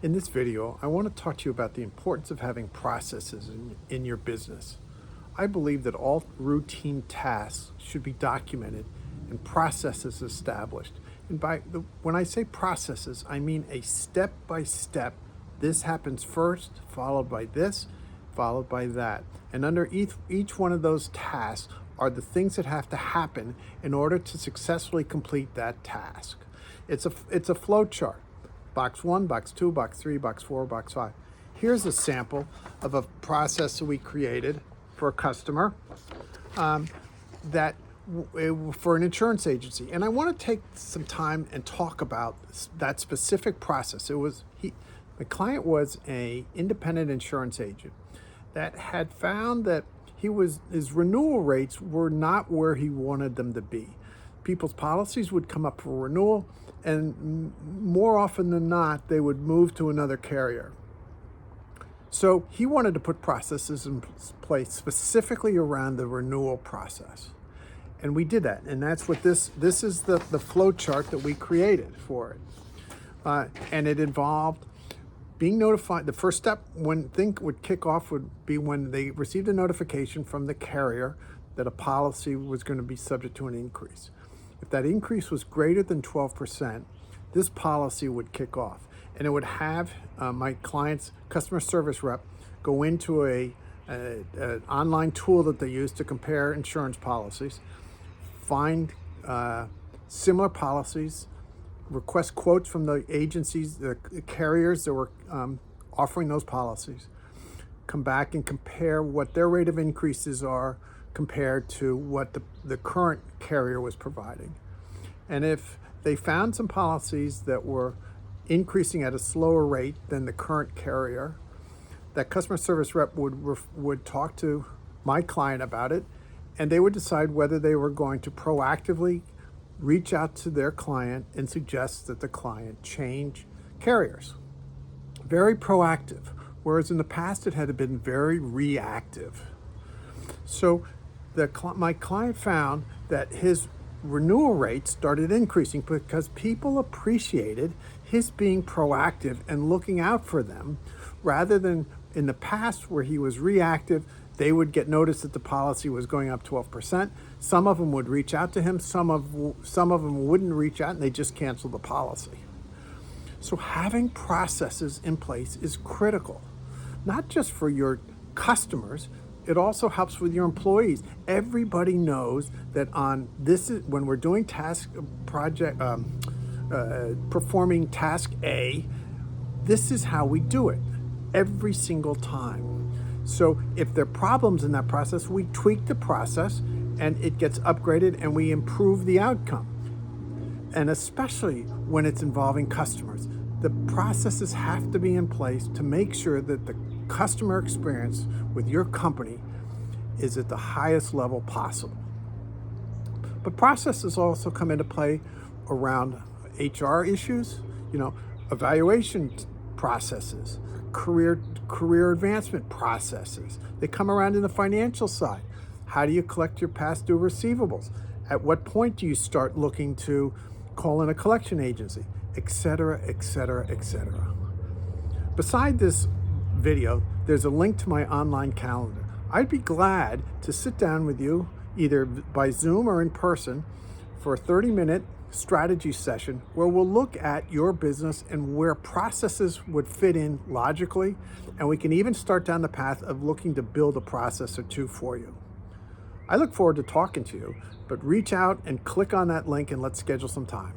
In this video, I want to talk to you about the importance of having processes in your business. I believe that all routine tasks should be documented and processes established. And when I say processes, I mean a step-by-step. This happens first, followed by this, followed by that. And under each one of those tasks are the things that have to happen in order to successfully complete that task. It's a flow chart. Box 1, box 2, box 3, box 4, box 5. Here's a sample of a process that we created for a customer for an insurance agency. And I want to take some time and talk about that specific process. My client was an independent insurance agent that had found that his renewal rates were not where he wanted them to be. People's policies would come up for renewal, and more often than not, they would move to another carrier. So he wanted to put processes in place specifically around the renewal process. And we did that. And that's what this is the flow chart that we created for it. And it involved being notified. The first step when things would kick off would be when they received a notification from the carrier that a policy was going to be subject to an increase. If that increase was greater than 12%, this policy would kick off. And it would have my client's customer service rep go into an online tool that they use to compare insurance policies, find similar policies, request quotes from the agencies, the carriers that were offering those policies, come back and compare what their rate of increases are compared to what the current carrier was providing. And if they found some policies that were increasing at a slower rate than the current carrier, that customer service rep would talk to my client about it, and they would decide whether they were going to proactively reach out to their client and suggest that the client change carriers. Very proactive, whereas in the past it had been very reactive. So my client found that his renewal rate started increasing because people appreciated his being proactive and looking out for them, rather than in the past where he was reactive. They would get notice that the policy was going up 12%. Some of them would reach out to him. Some of them wouldn't reach out, and they just cancel the policy. So having processes in place is critical, not just for your customers. It also helps with your employees. Everybody knows that when we're doing performing task A, this is how we do it every single time. So if there are problems in that process, we tweak the process and it gets upgraded and we improve the outcome. And especially when it's involving customers, the processes have to be in place to make sure that the customer experience with your company is at the highest level possible. But processes also come into play around HR issues, evaluation processes, career advancement processes. They come around in the financial side. How do you collect your past due receivables? At what point do you start looking to call in a collection agency, et cetera, et cetera, et cetera. Beside this video, there's a link to my online calendar. I'd be glad to sit down with you either by Zoom or in person for a 30-minute strategy session where we'll look at your business and where processes would fit in logically, and we can even start down the path of looking to build a process or two for you. I look forward to talking to you, but reach out and click on that link and let's schedule some time.